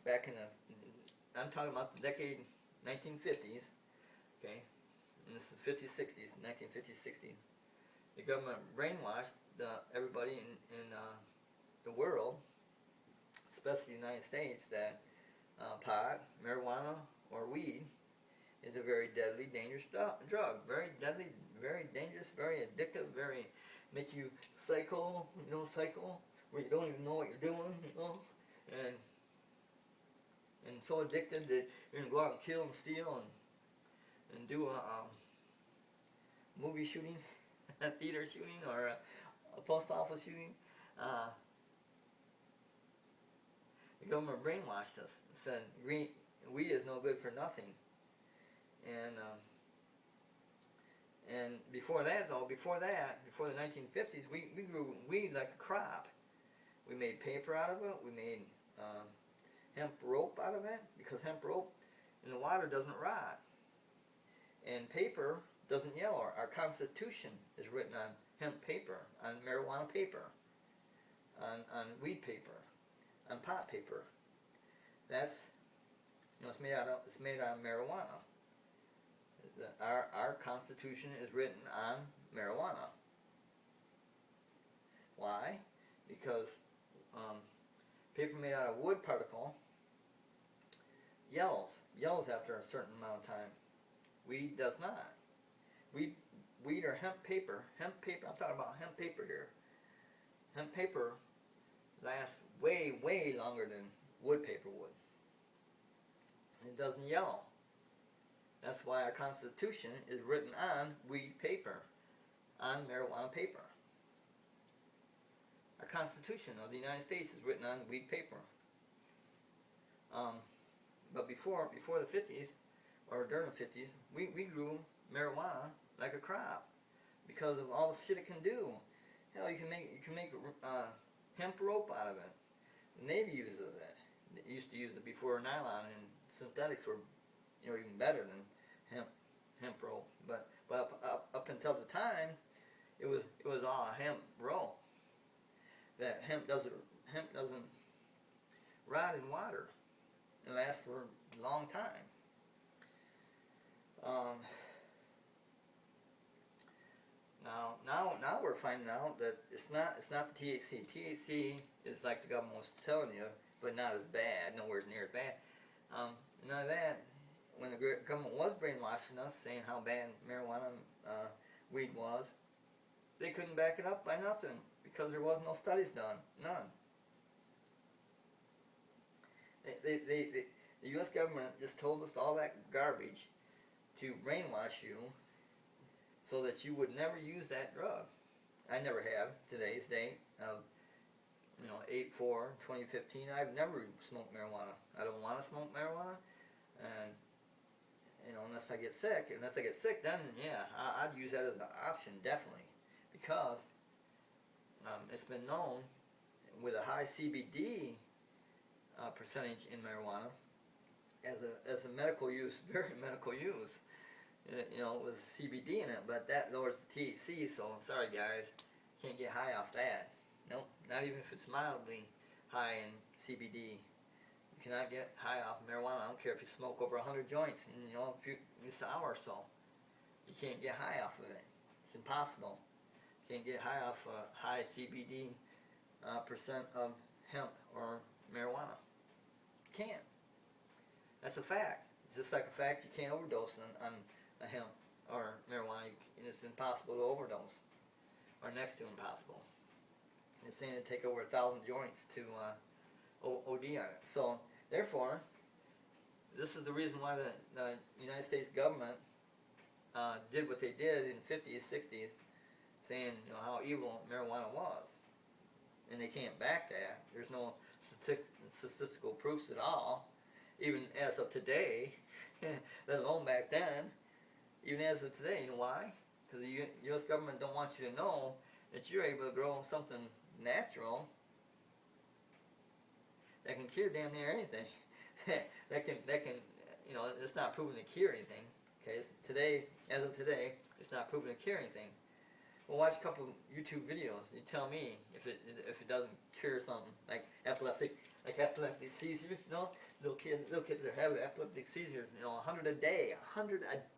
back in the, I'm talking about the decade 1950s, okay, and this is 50s, 60s, 1950s, 60s. The government brainwashed everybody in the world, especially the United States, that pot, marijuana, or weed is a very deadly, dangerous drug. Very deadly, very dangerous, very addictive, very make you psycho, where you don't even know what you're doing, and so addicted that you're gonna go out and kill and steal and do movie shooting, a theater shooting, or a post office shooting. The government brainwashed us and said weed is no good for nothing. And before that, though, before the 1950s, we grew weed like a crop. We made paper out of it. We made hemp rope out of it, because hemp rope in the water doesn't rot. And paper doesn't yellow. Our Constitution is written on hemp paper, on marijuana paper, on weed paper, on pot paper. That's, it's made out of marijuana. Our Constitution is written on marijuana. Why? Because paper made out of wood particle yellows after a certain amount of time. Weed does not. Weed or hemp paper, I'm talking about hemp paper here. Hemp paper lasts way, way longer than wood paper would. It doesn't yellow. That's why our Constitution is written on weed paper, on marijuana paper. Our Constitution of the United States is written on weed paper. But before the 50s, or during the 50s, we grew marijuana like a crop because of all the shit it can do. Hell, you can make hemp rope out of it. The Navy uses it. They used to use it before nylon, and synthetics were, even better than hemp rope. But up until the time, it was all hemp rope. That hemp doesn't rot in water. It lasts for a long time. Now we're finding out that it's not the THC. THC is like the government was telling you, but not as bad, nowhere near as bad. None of that. When the government was brainwashing us, saying how bad marijuana, weed was, they couldn't back it up by nothing, because there was no studies done. None. The U.S. government just told us all that garbage to brainwash you so that you would never use that drug. I never have, today's date of 8/4/2015. I've never smoked marijuana. I don't want to smoke marijuana, and unless I get sick. Then yeah, I'd use that as an option, definitely, because it's been known with a high CBD percentage in marijuana as a medical use, very medical use. With CBD in it, but that lowers the THC, so I'm sorry guys, can't get high off that. Nope, not even if it's mildly high in CBD. You cannot get high off marijuana. I don't care if you smoke over 100 joints in just an hour or so. You can't get high off of it. It's impossible. You can't get high off a high CBD percent of hemp or marijuana. You can't. That's a fact. It's just like a fact you can't overdose on a hemp or marijuana, and it's impossible to overdose, or next to impossible. They're saying it'd take over 1,000 joints to OD on it. So therefore, this is the reason why the United States government did what they did in the 50s, 60s, saying how evil marijuana was, and they can't back that. There's no statistical proofs at all, even as of today, let alone back then. Even as of today, you know why? Because the U.S. government don't want you to know that you're able to grow something natural that can cure damn near anything. that can it's not proven to cure anything. Okay, as of today, it's not proven to cure anything. Well, watch a couple of YouTube videos. You tell me if it doesn't cure something like epileptic seizures. Little kids are having epileptic seizures. 100 a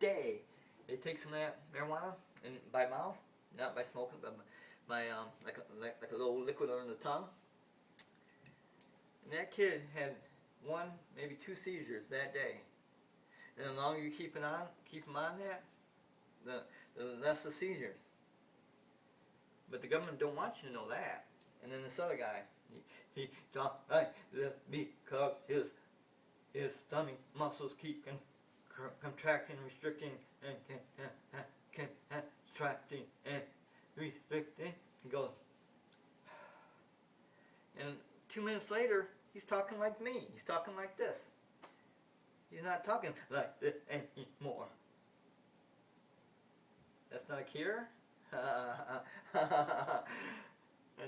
day. They take some of that marijuana and by mouth, not by smoking, but by like a little liquid under the tongue. And that kid had 1, maybe 2 seizures that day. And the longer you keep him on that, the less the seizures. But the government don't want you to know that. And then this other guy, he don't like that because his stomach muscles keep contracting, restricting, and distracting and restricting. He goes, and 2 minutes later, he's talking like me. He's talking like this. He's not talking like this anymore. That's not a cure? And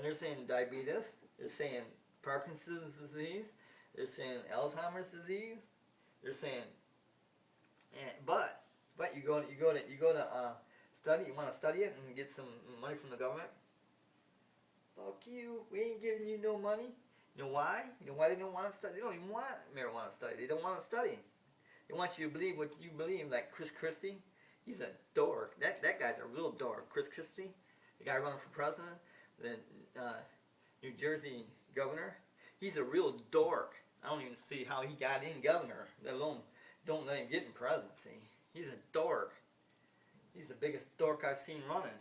they're saying diabetes. They're saying Parkinson's disease. They're saying Alzheimer's disease. They're saying, but you go to study. You want to study it and get some money from the government? Fuck you. We ain't giving you no money. You know why? You know why they don't want to study? They don't even want marijuana study. They don't want to study. They want you to believe what you believe, like Chris Christie. He's a dork. That guy's a real dork. Chris Christie, the guy running for president, the New Jersey governor. He's a real dork. I don't even see how he got in governor, let alone don't let him get in presidency. He's a dork. He's the biggest dork I've seen running.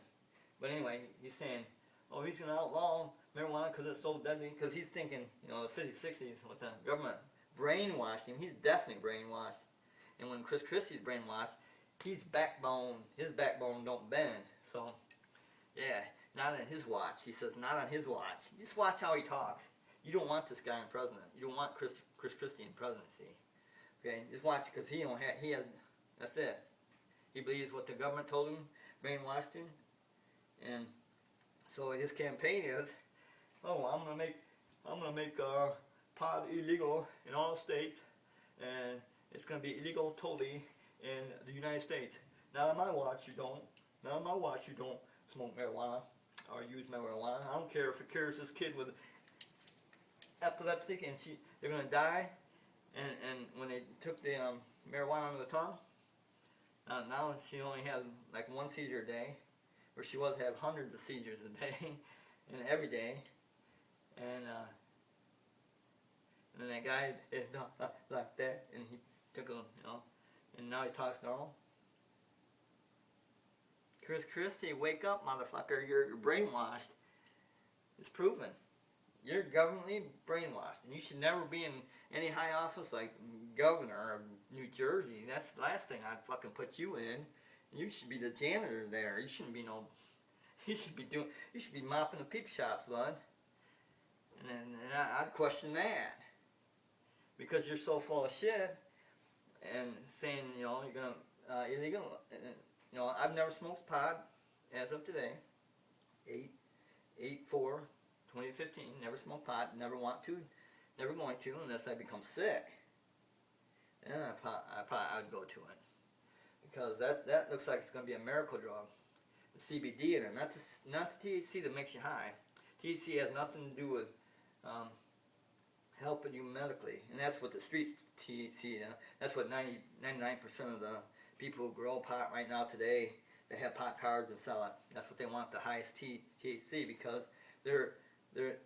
But anyway, he's saying, oh, he's going to outlaw marijuana because it's so deadly. Because he's thinking, the 50s, 60s, with the government brainwashed him. He's definitely brainwashed. And when Chris Christie's brainwashed, his backbone don't bend. So, yeah, not on his watch. He says, not on his watch. Just watch how he talks. You don't want this guy in president. You don't want Chris Christie in presidency. Okay, just watch it because he has, that's it. He believes what the government told him, brainwashed him. And so his campaign is, oh, I'm gonna make pot illegal in all states, and it's gonna be illegal totally in the United States. Not on my watch, you don't. Not on my watch, you don't smoke marijuana or use marijuana. I don't care if it cures this kid with epileptic and they're gonna die. And when they took the marijuana under the tongue, now she only has like one seizure a day, where she was have hundreds of seizures a day and every day. And then that guy is like that, and he took a, and now he talks normal. Chris Christie, wake up, motherfucker! You're brainwashed. It's proven. You're governmentally brainwashed, and you should never be in any high office like governor of New Jersey. That's the last thing I'd fucking put you in. You should be the janitor there. You shouldn't be no. You should be mopping the peep shops, bud. And I'd question that, because you're so full of shit and saying you're gonna illegal. I've never smoked pot as of today. 8/4/2015. Never smoked pot. Never want to. Never going to unless I become sick. Then I would go to it, because that looks like it's going to be a miracle drug. The CBD in it, not the THC that makes you high. THC has nothing to do with helping you medically, and that's what the street THC. That's what 99% of the people who grow pot right now today, they have pot cards and sell it. That's what they want, the highest THC, because they're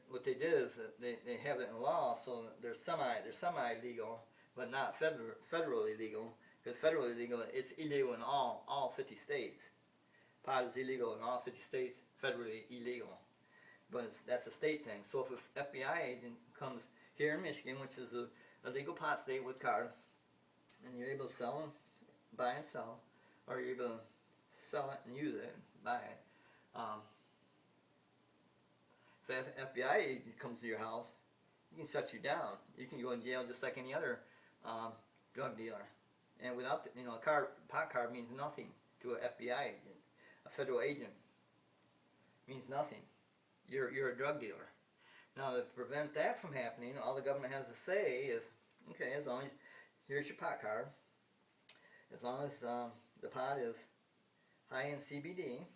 what they did is they have it in law, so they're semi legal, but not federally legal. Because federally legal, it's illegal in all 50 states. Pot is illegal in all 50 states, federally illegal. But that's a state thing. So if an FBI agent comes here in Michigan, which is a legal pot state with card, and you're able to sell and buy and sell, or you're able to sell it and use it and buy it. If an FBI agent comes to your house, he can shut you down. You can go in jail just like any other drug dealer. And without pot card means nothing to an FBI agent. A federal agent means nothing. You're a drug dealer. Now, to prevent that from happening, all the government has to say is, okay, as long as here's your pot card, as long as the pot is high in CBD,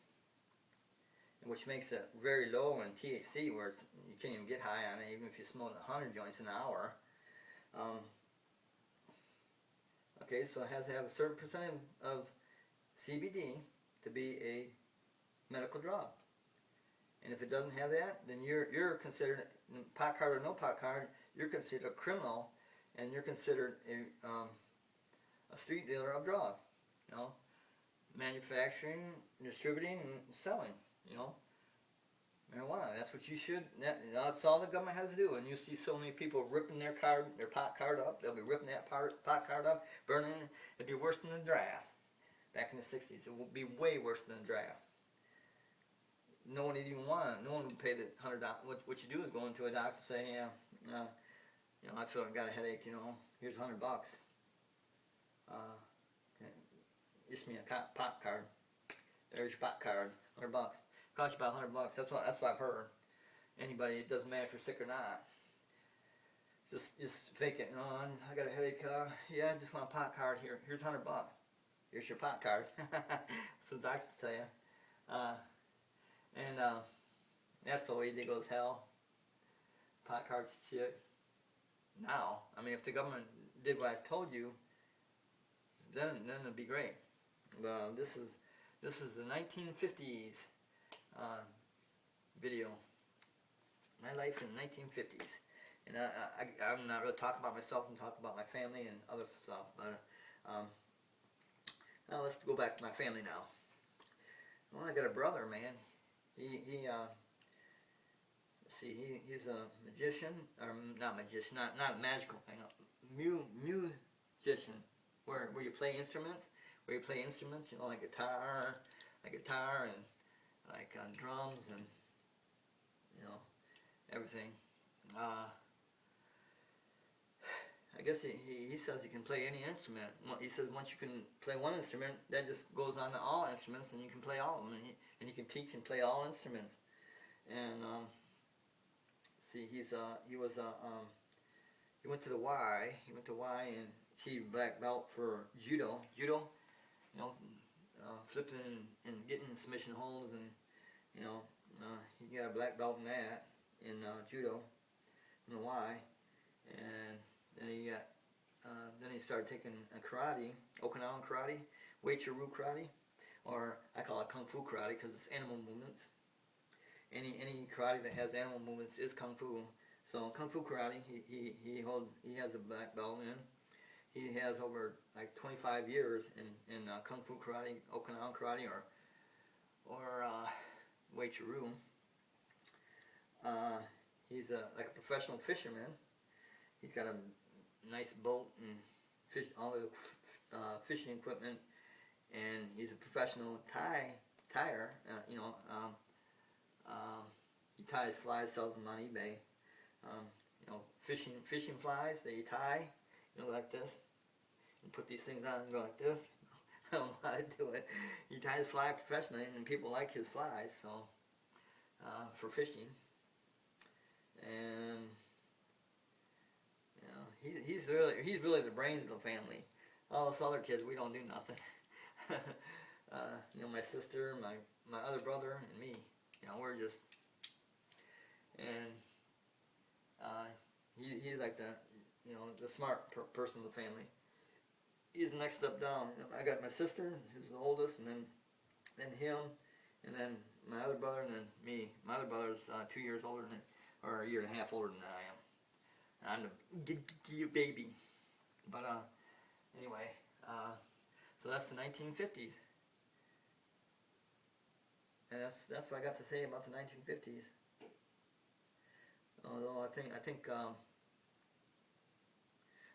which makes it very low in THC, where you can't even get high on it, even if you smoke 100 joints an hour. Okay, so it has to have a certain percentage of CBD to be a medical drug. And if it doesn't have that, then you're considered, pot card or no pot card, you're considered a criminal, and you're considered a street dealer of drugs. Manufacturing, distributing, and selling. Marijuana. That's what you should. That's all the government has to do. And you see so many people ripping their pot card up. They'll be ripping that pot card up, burning it. It'd be worse than the draft. Back in the 60s, it will be way worse than the draft. no one would even want it. No one would pay the $100. What you do is go into a doctor and say, yeah, you know, I feel I got a headache. You know, here's $100. Issue me a pot card. There's your pot card. $100. Cost you about $100. That's what I've heard. Anybody, it doesn't matter if you're sick or not. Just fake it. No, I got a headache. Yeah, I just want a pot card. Here's $100. Here's your pot card. That's what doctors tell you. And that's the way they go as hell. Pot cards shit. Now, I mean, if the government did what I told you, then it'd be great. But this is the 1950s video. My life in the 1950s. And I'm not really talking about myself. I'm talking about my family and other stuff. But now let's go back to my family now. Well, I got a brother, man. He's a magician, or not magician, not a magical thing. Musician, where you play instruments. Where you play instruments, you know, like guitar and like drums and you know everything. I guess he says he can play any instrument. He says once you can play one instrument, that just goes on to all instruments, and you can play all of them. And he can teach and play all instruments. And he went to the Y. He went to Y and achieved black belt for judo. Judo, you know, flipping and getting submission holds, and you know, he got a black belt in that in judo in the Y. And then he started taking a karate, Okinawan karate, Wei-Churu karate, or I call it Kung Fu karate because it's animal movements. Any karate that has animal movements is Kung Fu. So Kung Fu karate, he has a black belt in. He has over like 25 years in Kung Fu karate, Okinawan karate, or Wei-Churu. He's like a professional fisherman. He's got a nice boat and all the fishing equipment, and he's a professional tyer. He ties flies, sells them on eBay. You know, fishing flies that you tie, you know, like this. You put these things on and go like this. I don't know how to do it. He ties fly professionally, and people like his flies, so for fishing. And he's really the brains of the family. All us other kids, we don't do nothing. You know, my sister, my other brother, and me. You know, we're just, and he's like the smart person of the family. He's the next step down. I got my sister, who's the oldest, and then him, and then my other brother, and then me. My other brother's 2 years older than, or a year and a half older than I am. I'm the baby. But anyway, so that's the 1950s. And that's what I got to say about the 1950s. Although I think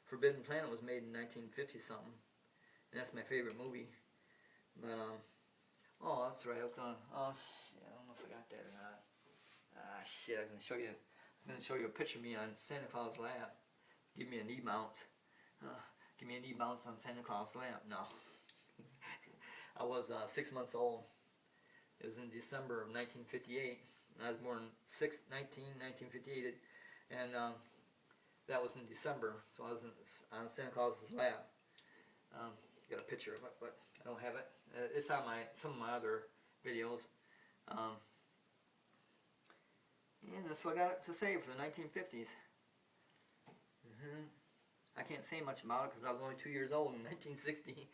Forbidden Planet was made in 1950 something, and that's my favorite movie. But oh, that's right. I was shit, I don't know if I got that or not. Shit, I was gonna show you a picture of me on Santa Claus' lap. Give me a knee bounce. Give me a knee bounce on Santa Claus' lap. No. I was 6 months old. It was in December of 1958. I was born 1958, and that was in December, so I was on Santa Claus's lap. Got a picture of it, but I don't have it. It's on some of my other videos. And that's what I got to say for the 1950s. I can't say much about it because I was only 2 years old in 1960.